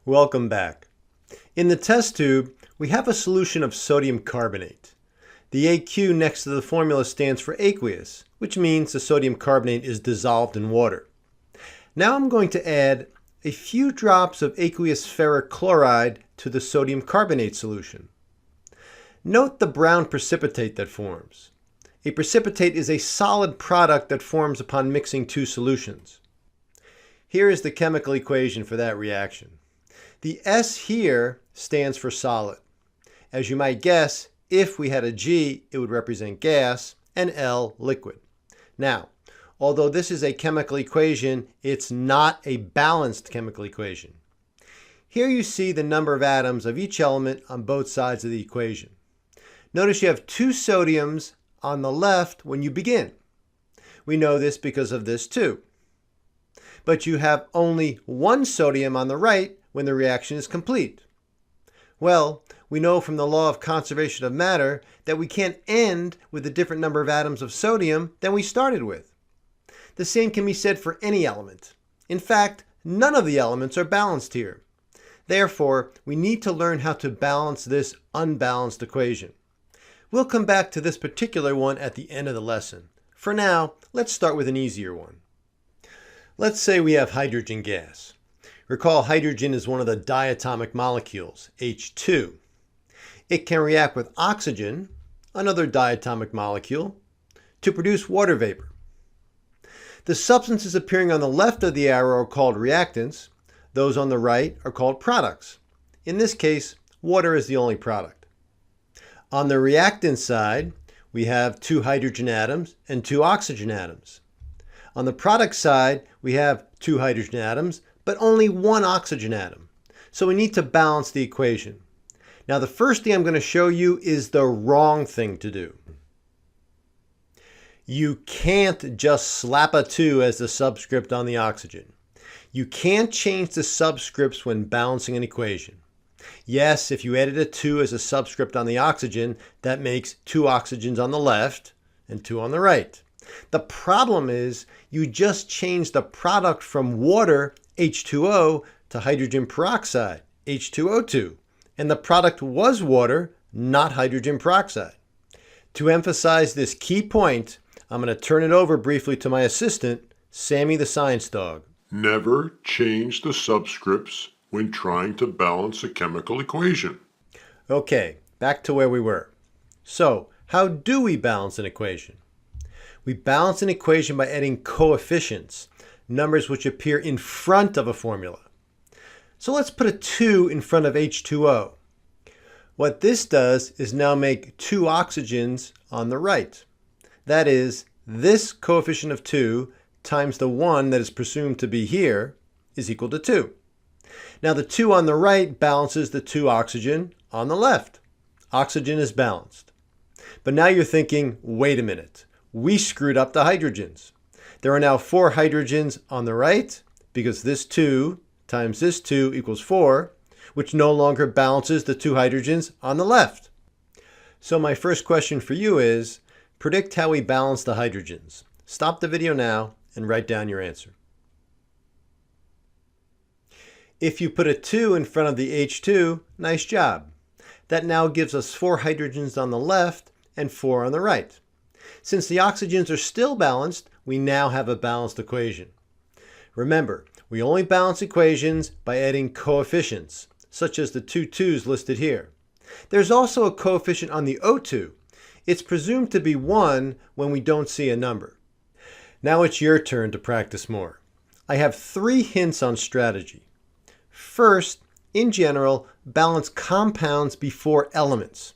Welcome back. In the test tube, we have a solution of sodium carbonate. The AQ next to the formula stands for aqueous, which means the sodium carbonate is dissolved in water. Now I'm going to add a few drops of aqueous ferric chloride to the sodium carbonate solution. Note the brown precipitate that forms. A precipitate is a solid product that forms upon mixing two solutions. Here is the chemical equation for that reaction. The S here stands for solid. As you might guess, if we had a G, it would represent gas, and L, liquid. Now, although this is a chemical equation, it's not a balanced chemical equation. Here you see the number of atoms of each element on both sides of the equation. Notice you have two sodiums on the left when you begin. We know this because of this too. But you have only one sodium on the right when the reaction is complete. Well, we know from the law of conservation of matter that we can't end with a different number of atoms of sodium than we started with. The same can be said for any element. In fact, none of the elements are balanced here. Therefore, we need to learn how to balance this unbalanced equation. We'll come back to this particular one at the end of the lesson. For now, let's start with an easier one. Let's say we have hydrogen gas. Recall, hydrogen is one of the diatomic molecules, H2. It can react with oxygen, another diatomic molecule, to produce water vapor. The substances appearing on the left of the arrow are called reactants. Those on the right are called products. In this case, water is the only product. On the reactant side, we have two hydrogen atoms and two oxygen atoms. On the product side, we have two hydrogen atoms, but only one oxygen atom. So we need to balance the equation. Now the first thing I'm going to show you is the wrong thing to do. You can't just slap a 2 as the subscript on the oxygen. You can't change the subscripts when balancing an equation. Yes, if you added a 2 as a subscript on the oxygen, that makes 2 oxygens on the left and 2 on the right. The problem is you just changed the product from water, H2O, to hydrogen peroxide, H2O2. And the product was water, not hydrogen peroxide. To emphasize this key point, I'm going to turn it over briefly to my assistant, Sammy the Science Dog. Never change the subscripts when trying to balance a chemical equation. Okay, back to where we were. So, how do we balance an equation? We balance an equation by adding coefficients, numbers which appear in front of a formula. So let's put a 2 in front of H2O. What this does is now make 2 oxygens on the right. That is, this coefficient of 2 times the 1 that is presumed to be here is equal to 2. Now the 2 on the right balances the 2 oxygen on the left. Oxygen is balanced. But now you're thinking, wait a minute, we screwed up the hydrogens. There are now 4 hydrogens on the right because this 2 times this 2 equals 4, which no longer balances the 2 hydrogens on the left. So my first question for you is, predict how we balance the hydrogens. Stop the video now and write down your answer. If you put a 2 in front of the H2, nice job. That now gives us 4 hydrogens on the left and 4 on the right. Since the oxygens are still balanced, we now have a balanced equation. Remember, we only balance equations by adding coefficients, such as the 2 2's listed here. There's also a coefficient on the O2. It's presumed to be 1 when we don't see a number. Now it's your turn to practice more. I have 3 hints on strategy. First, in general, balance compounds before elements.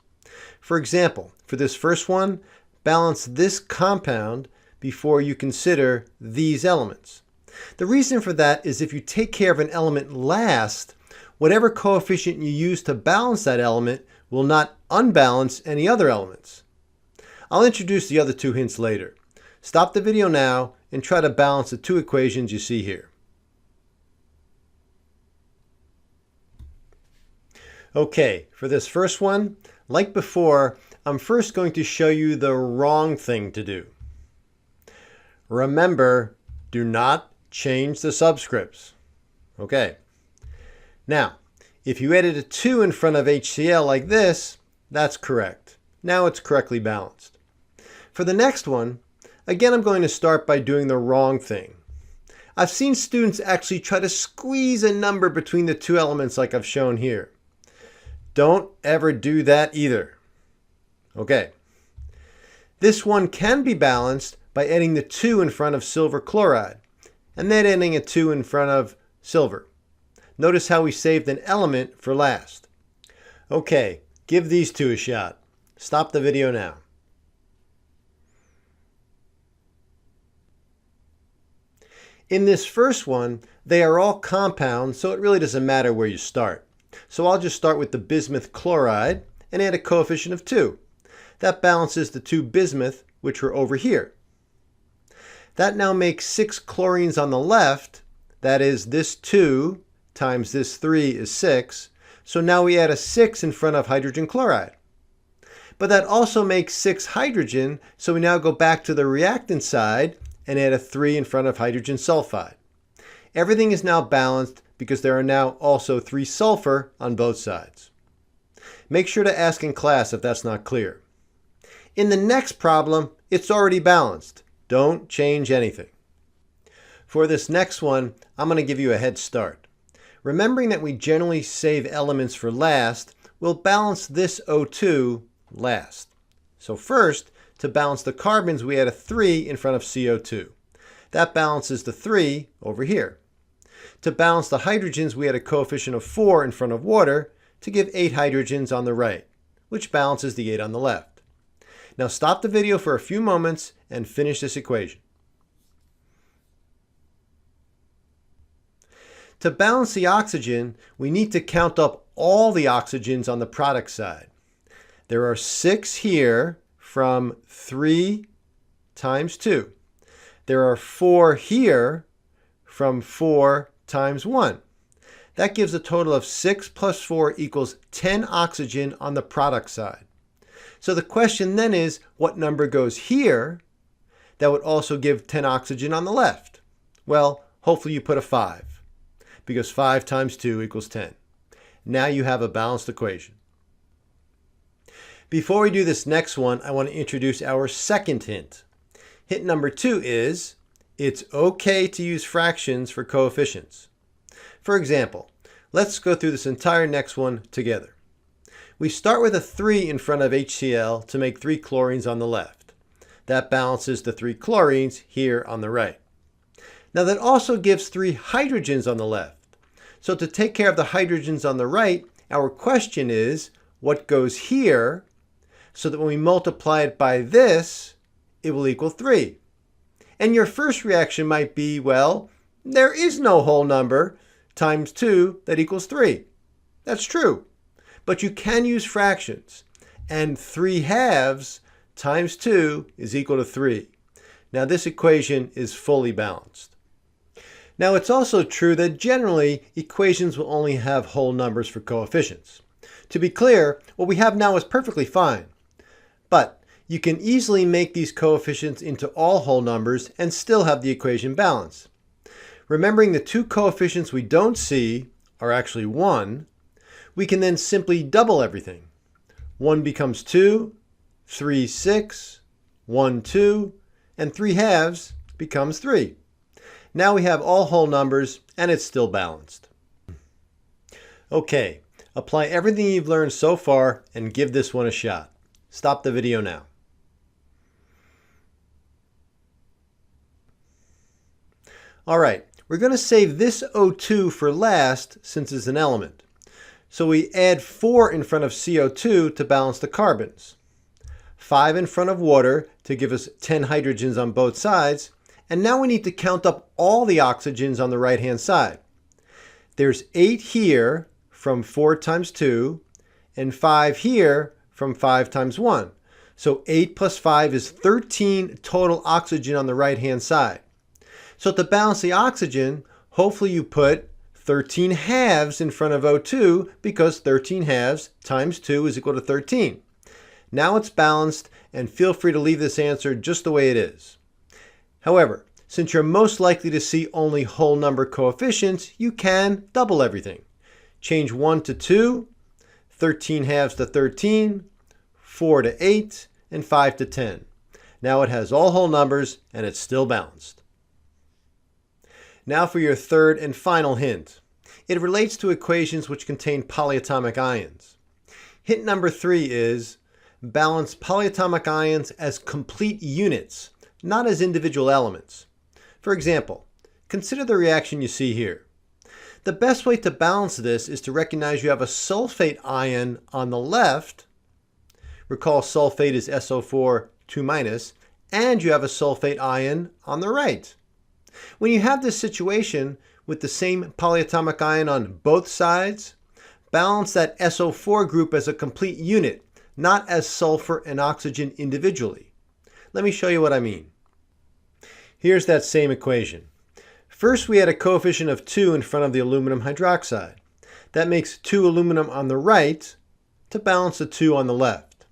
For example, for this first one, balance this compound before you consider these elements. The reason for that is if you take care of an element last, whatever coefficient you use to balance that element will not unbalance any other elements. I'll introduce the other 2 hints later. Stop the video now and try to balance the 2 equations you see here. Okay, for this first one, like before, I'm first going to show you the wrong thing to do. Remember, do not change the subscripts. Okay. Now, if you added a 2 in front of HCl like this, that's correct. Now it's correctly balanced. For the next one, again I'm going to start by doing the wrong thing. I've seen students actually try to squeeze a number between the two elements like I've shown here. Don't ever do that either. Okay. This one can be balanced by adding the 2 in front of silver chloride, and then adding a 2 in front of silver. Notice how we saved an element for last. Okay, give these two a shot. Stop the video now. In this first one, they are all compounds, so it really doesn't matter where you start. So I'll just start with the bismuth chloride and add a coefficient of 2. That balances the 2 bismuth, which were over here. That now makes 6 chlorines on the left. That is, this 2 times this 3 is 6. So now we add a 6 in front of hydrogen chloride. But that also makes 6 hydrogen, so we now go back to the reactant side and add a 3 in front of hydrogen sulfide. Everything is now balanced because there are now also 3 sulfur on both sides. Make sure to ask in class if that's not clear. In the next problem, it's already balanced. Don't change anything. For this next one, I'm going to give you a head start. Remembering that we generally save elements for last, we'll balance this O2 last. So first, to balance the carbons, we add a 3 in front of CO2. That balances the 3 over here. To balance the hydrogens, we add a coefficient of 4 in front of water to give 8 hydrogens on the right, which balances the 8 on the left. Now stop the video for a few moments and finish this equation. To balance the oxygen, we need to count up all the oxygens on the product side. There are 6 here from 3 times 2. There are 4 here from 4 times 1. That gives a total of 6 plus 4 equals 10 oxygen on the product side. So the question then is, what number goes here that would also give 10 oxygen on the left? Well, hopefully you put a 5, because 5 times 2 equals 10. Now you have a balanced equation. Before we do this next one, I want to introduce our second hint. Hint number 2 is, it's okay to use fractions for coefficients. For example, let's go through this entire next one together. We start with a 3 in front of HCl to make 3 chlorines on the left. That balances the 3 chlorines here on the right. Now that also gives 3 hydrogens on the left. So to take care of the hydrogens on the right, our question is, what goes here so that when we multiply it by this, it will equal 3? And your first reaction might be, well, there is no whole number times 2 that equals 3. That's true. But you can use fractions, and 3 halves times 2 is equal to 3. Now this equation is fully balanced. Now it's also true that generally equations will only have whole numbers for coefficients. To be clear, what we have now is perfectly fine. But you can easily make these coefficients into all whole numbers and still have the equation balanced. Remembering the 2 coefficients we don't see are actually 1, we can then simply double everything. 1 becomes 2, 3, 6, 1, 2, and 3 halves becomes 3. Now we have all whole numbers and it's still balanced. Okay, apply everything you've learned so far and give this one a shot. Stop the video now. All right, we're going to save this O2 for last since it's an element. So we add 4 in front of CO2 to balance the carbons, 5 in front of water to give us 10 hydrogens on both sides, and now we need to count up all the oxygens on the right-hand side. There's 8 here from 4 times 2, and 5 here from 5 times 1. So 8 plus 5 is 13 total oxygen on the right-hand side. So to balance the oxygen, hopefully you put 13 halves in front of O2 because 13 halves times 2 is equal to 13. Now it's balanced, and feel free to leave this answer just the way it is. However, since you're most likely to see only whole number coefficients, you can double everything. change 1 to 2, 13 halves to 13, 4 to 8, and 5 to 10. Now it has all whole numbers and it's still balanced. Now for your third and final hint. It relates to equations which contain polyatomic ions. Hint number 3 is balance polyatomic ions as complete units, not as individual elements. For example, consider the reaction you see here. The best way to balance this is to recognize you have a sulfate ion on the left. Recall sulfate is SO4 2-, and you have a sulfate ion on the right. When you have this situation with the same polyatomic ion on both sides, balance that SO4 group as a complete unit, not as sulfur and oxygen individually. Let me show you what I mean. Here's that same equation. First, we had a coefficient of 2 in front of the aluminum hydroxide. That makes 2 aluminum on the right to balance the 2 on the left.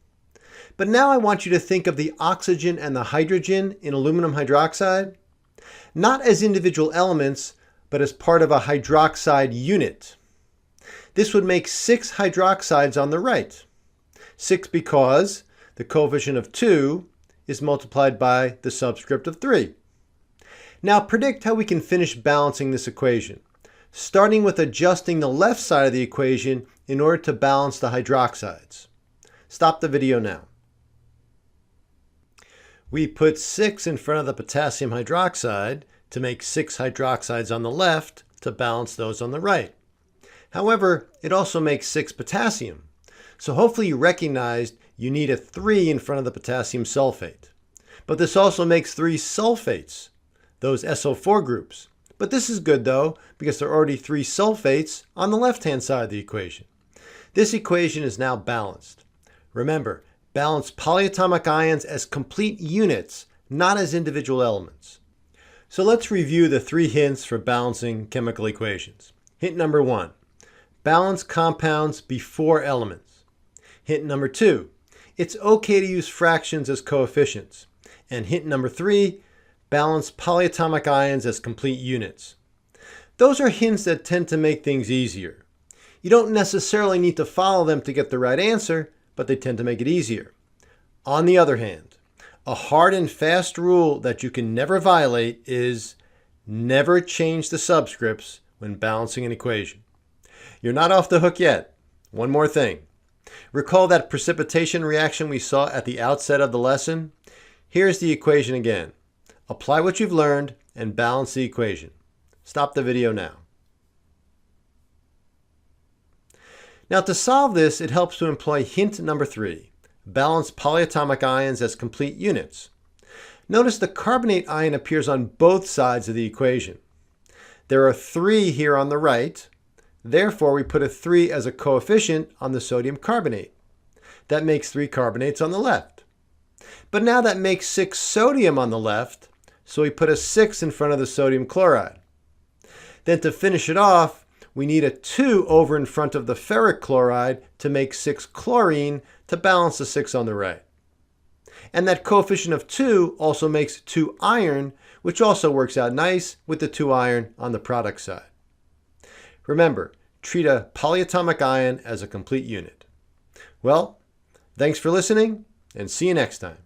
But now I want you to think of the oxygen and the hydrogen in aluminum hydroxide, not as individual elements, but as part of a hydroxide unit. This would make 6 hydroxides on the right. 6 because the coefficient of 2 is multiplied by the subscript of 3. Now predict how we can finish balancing this equation, starting with adjusting the left side of the equation in order to balance the hydroxides. Stop the video now. We put 6 in front of the potassium hydroxide to make 6 hydroxides on the left to balance those on the right. However, it also makes 6 potassium. So hopefully you recognized you need a 3 in front of the potassium sulfate. But this also makes 3 sulfates, those SO4 groups. But this is good though, because there are already 3 sulfates on the left-hand side of the equation. This equation is now balanced. Remember, balance polyatomic ions as complete units, not as individual elements. So let's review the 3 hints for balancing chemical equations. Hint number 1, balance compounds before elements. Hint number 2, it's okay to use fractions as coefficients. And hint number 3, balance polyatomic ions as complete units. Those are hints that tend to make things easier. You don't necessarily need to follow them to get the right answer, but they tend to make it easier. On the other hand, a hard and fast rule that you can never violate is never change the subscripts when balancing an equation. You're not off the hook yet. One more thing. Recall that precipitation reaction we saw at the outset of the lesson? Here's the equation again. Apply what you've learned and balance the equation. Stop the video now. Now to solve this, it helps to employ hint number 3. Balance polyatomic ions as complete units. Notice the carbonate ion appears on both sides of the equation. There are 3 here on the right. Therefore, we put a 3 as a coefficient on the sodium carbonate. That makes 3 carbonates on the left. But now that makes 6 sodium on the left, so we put a 6 in front of the sodium chloride. Then to finish it off, we need a 2 over in front of the ferric chloride to make 6 chlorine to balance the 6 on the right. And that coefficient of 2 also makes 2 iron, which also works out nice with the 2 iron on the product side. Remember, treat a polyatomic ion as a complete unit. Well, thanks for listening, and see you next time.